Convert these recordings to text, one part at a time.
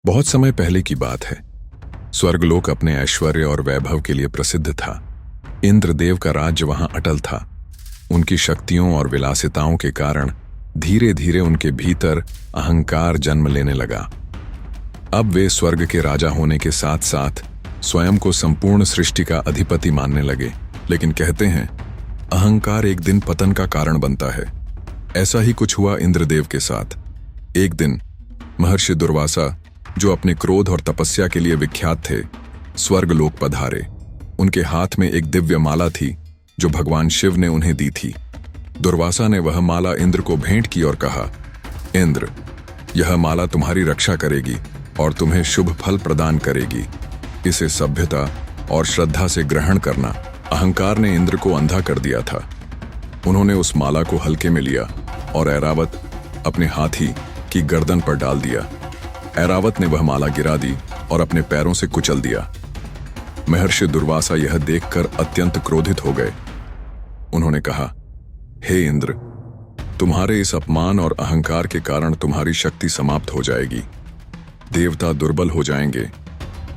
बहुत समय पहले की बात है। स्वर्गलोक अपने ऐश्वर्य और वैभव के लिए प्रसिद्ध था। इंद्रदेव का राज्य वहां अटल था। उनकी शक्तियों और विलासिताओं के कारण धीरे धीरे उनके भीतर अहंकार जन्म लेने लगा। अब वे स्वर्ग के राजा होने के साथ साथ स्वयं को संपूर्ण सृष्टि का अधिपति मानने लगे। लेकिन कहते हैं, अहंकार एक दिन पतन का कारण बनता है। ऐसा ही कुछ हुआ इंद्रदेव के साथ। एक दिन महर्षि दुर्वासा, जो अपने क्रोध और तपस्या के लिए विख्यात थे, स्वर्गलोक पधारे। उनके हाथ में एक दिव्य माला थी जो भगवान शिव ने उन्हें दी थी। दुर्वासा ने वह माला इंद्र को भेंट की और कहा, इंद्र, यह माला तुम्हारी रक्षा करेगी और तुम्हें शुभ फल प्रदान करेगी। इसे सभ्यता और श्रद्धा से ग्रहण करना। अहंकार ने इंद्र को अंधा कर दिया था। उन्होंने उस माला को हल्के में लिया और ऐरावत अपने हाथी की गर्दन पर डाल दिया। ऐरावत ने वह माला गिरा दी और अपने पैरों से कुचल दिया। महर्षि दुर्वासा यह देखकर अत्यंत क्रोधित हो गए। उन्होंने कहा, हे इंद्र, तुम्हारे इस अपमान और अहंकार के कारण तुम्हारी शक्ति समाप्त हो जाएगी। देवता दुर्बल हो जाएंगे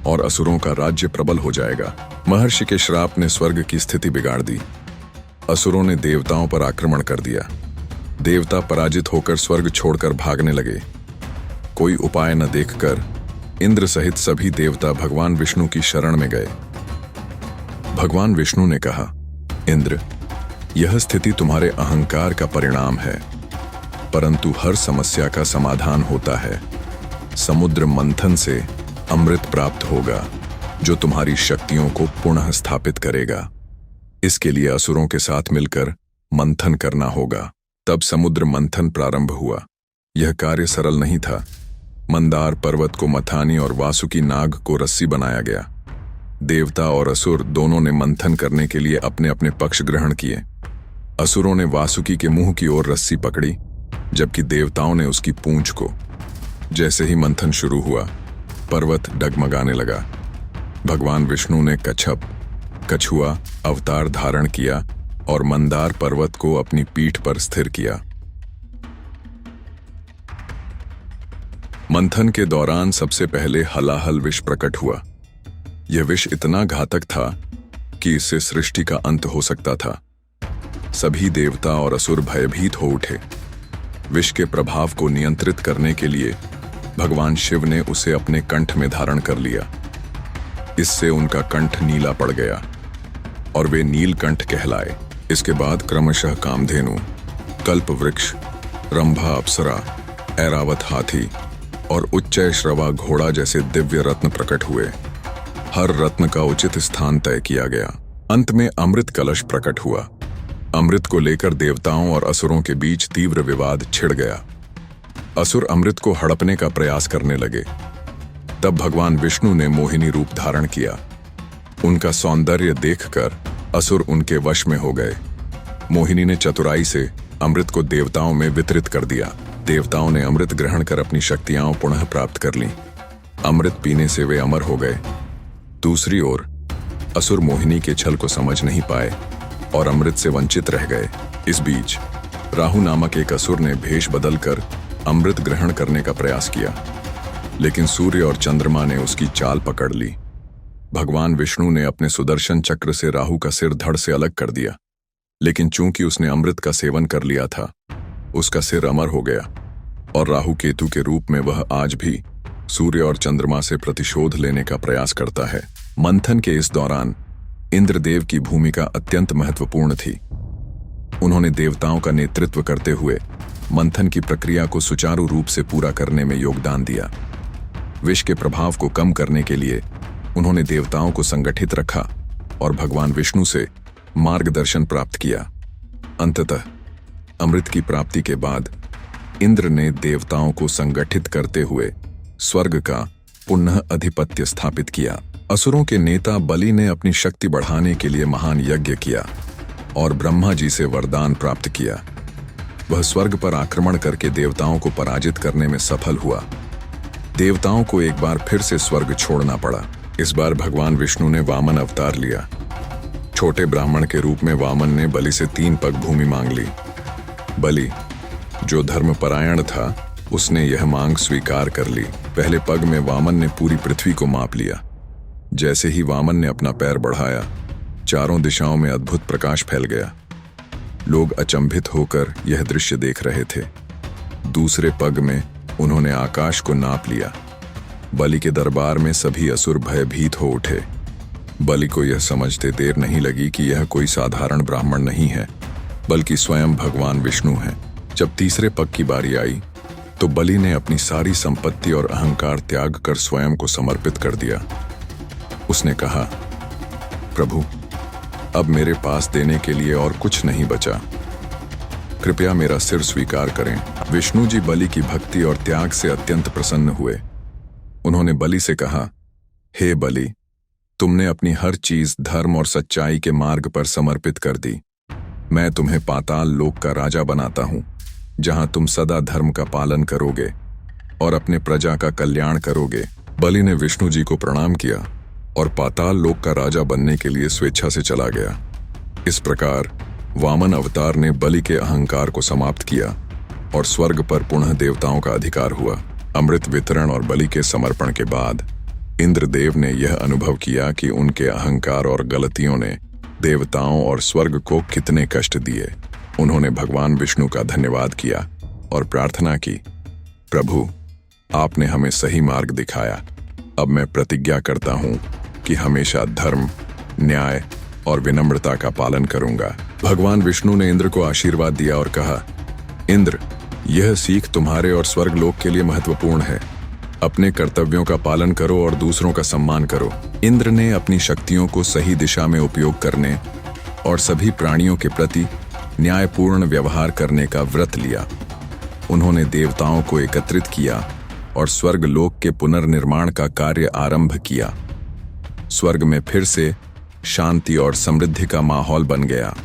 और असुरों का राज्य प्रबल हो जाएगा। महर्षि के श्राप ने स्वर्ग की स्थिति बिगाड़ दी। असुरों ने देवताओं पर आक्रमण कर दिया। देवता पराजित होकर स्वर्ग छोड़कर भागने लगे। कोई उपाय न देखकर इंद्र सहित सभी देवता भगवान विष्णु की शरण में गए। भगवान विष्णु ने कहा, इंद्र, यह स्थिति तुम्हारे अहंकार का परिणाम है, परंतु हर समस्या का समाधान होता है। समुद्र मंथन से अमृत प्राप्त होगा जो तुम्हारी शक्तियों को पुनः स्थापित करेगा। इसके लिए असुरों के साथ मिलकर मंथन करना होगा। तब समुद्र मंथन प्रारंभ हुआ। यह कार्य सरल नहीं था। मंदार पर्वत को मथानी और वासुकी नाग को रस्सी बनाया गया। देवता और असुर दोनों ने मंथन करने के लिए अपने अपने पक्ष ग्रहण किए। असुरों ने वासुकी के मुंह की ओर रस्सी पकड़ी, जबकि देवताओं ने उसकी पूंछ को। जैसे ही मंथन शुरू हुआ, पर्वत डगमगाने लगा। भगवान विष्णु ने कछुआ अवतार धारण किया और मंदार पर्वत को अपनी पीठ पर स्थिर किया। मंथन के दौरान सबसे पहले हलाहल विष प्रकट हुआ। यह विष इतना घातक था कि इससे सृष्टि का अंत हो सकता था। सभी देवता और असुर भयभीत हो उठे। विष के प्रभाव को नियंत्रित करने के लिए भगवान शिव ने उसे अपने कंठ में धारण कर लिया। इससे उनका कंठ नीला पड़ गया और वे नीलकंठ कहलाए। इसके बाद क्रमशः कामधेनु, कल्प वृक्ष, रंभा अप्सरा, ऐरावत हाथी और उच्चय श्रवा घोड़ा जैसे दिव्य रत्न प्रकट हुए। हर रत्न का उचित स्थान तय किया गया। अंत में अमृत कलश प्रकट हुआ। अमृत को लेकर देवताओं और असुरों के बीच तीव्र विवाद छिड़ गया। असुर अमृत को हड़पने का प्रयास करने लगे। तब भगवान विष्णु ने मोहिनी रूप धारण किया। उनका सौंदर्य देखकर असुर उनके वश में हो गए। मोहिनी ने चतुराई से अमृत को देवताओं में वितरित कर दिया। देवताओं ने अमृत ग्रहण कर अपनी शक्तियां पुनः प्राप्त कर लीं। अमृत पीने से वे अमर हो गए। दूसरी ओर असुर मोहिनी के छल को समझ नहीं पाए और अमृत से वंचित रह गए। इस बीच राहु नामक एक असुर ने भेष बदलकर अमृत ग्रहण करने का प्रयास किया, लेकिन सूर्य और चंद्रमा ने उसकी चाल पकड़ ली। भगवान विष्णु ने अपने सुदर्शन चक्र से राहु का सिर धड़ से अलग कर दिया, लेकिन चूंकि उसने अमृत का सेवन कर लिया था, उसका सिर अमर हो गया और राहु केतु के रूप में वह आज भी सूर्य और चंद्रमा से प्रतिशोध लेने का प्रयास करता है। मंथन के इस दौरान इंद्रदेव की भूमिका अत्यंत महत्वपूर्ण थी। उन्होंने देवताओं का नेतृत्व करते हुए मंथन की प्रक्रिया को सुचारू रूप से पूरा करने में योगदान दिया। विष के प्रभाव को कम करने के लिए उन्होंने देवताओं को संगठित रखा और भगवान विष्णु से मार्गदर्शन प्राप्त किया। अंततः अमृत की प्राप्ति के बाद इंद्र ने देवताओं को संगठित करते हुए स्वर्ग का पुनः अधिपत्य स्थापित किया। असुरों के नेता बलि ने अपनी शक्ति बढ़ाने के लिए महान यज्ञ किया और ब्रह्मा जी से वरदान प्राप्त किया। वह स्वर्ग पर आक्रमण करके देवताओं को पराजित करने में सफल हुआ। देवताओं को एक बार फिर से स्वर्ग छोड़ना पड़ा। इस बार भगवान विष्णु ने वामन अवतार लिया। छोटे ब्राह्मण के रूप में वामन ने बलि से 3 पग भूमि मांग ली। बलि, जो धर्मपरायण था, उसने यह मांग स्वीकार कर ली। पहले पग में वामन ने पूरी पृथ्वी को माप लिया। जैसे ही वामन ने अपना पैर बढ़ाया, चारों दिशाओं में अद्भुत प्रकाश फैल गया। लोग अचंभित होकर यह दृश्य देख रहे थे। दूसरे पग में उन्होंने आकाश को नाप लिया। बलि के दरबार में सभी असुर भयभीत हो उठे। बलि को यह समझते देर नहीं लगी कि यह कोई साधारण ब्राह्मण नहीं है, बल्कि स्वयं भगवान विष्णु हैं। जब तीसरे पग की बारी आई तो बलि ने अपनी सारी संपत्ति और अहंकार त्याग कर स्वयं को समर्पित कर दिया। उसने कहा, प्रभु, अब मेरे पास देने के लिए और कुछ नहीं बचा। कृपया मेरा सिर स्वीकार करें। विष्णु जी बलि की भक्ति और त्याग से अत्यंत प्रसन्न हुए। उन्होंने बलि से कहा, हे बलि, तुमने अपनी हर चीज धर्म और सच्चाई के मार्ग पर समर्पित कर दी। मैं तुम्हें पाताल लोक का राजा बनाता हूं, जहां तुम सदा धर्म का पालन करोगे और अपने प्रजा का कल्याण करोगे। बलि ने विष्णु जी को प्रणाम किया और पाताल लोक का राजा बनने के लिए स्वेच्छा से चला गया। इस प्रकार वामन अवतार ने बलि के अहंकार को समाप्त किया और स्वर्ग पर पुनः देवताओं का अधिकार हुआ। अमृत वितरण और बलि के समर्पण के बाद इंद्रदेव ने यह अनुभव किया कि उनके अहंकार और गलतियों ने देवताओं और स्वर्ग को कितने कष्ट दिए। उन्होंने भगवान विष्णु का धन्यवाद किया और प्रार्थना की, प्रभु, आपने हमें सही मार्ग दिखाया। अब मैं प्रतिज्ञा करता हूं कि हमेशा धर्म, न्याय और विनम्रता का पालन करूंगा। भगवान विष्णु ने इंद्र को आशीर्वाद दिया और कहा, इंद्र, यह सीख तुम्हारे और स्वर्गलोक के लिए महत्वपूर्ण है। अपने कर्तव्यों का पालन करो और दूसरों का सम्मान करो। इंद्र ने अपनी शक्तियों को सही दिशा में उपयोग करने और सभी प्राणियों के प्रति न्यायपूर्ण व्यवहार करने का व्रत लिया। उन्होंने देवताओं को एकत्रित किया और स्वर्गलोक के पुनर्निर्माण का कार्य आरंभ किया। स्वर्ग में फिर से शांति और समृद्धि का माहौल बन गया।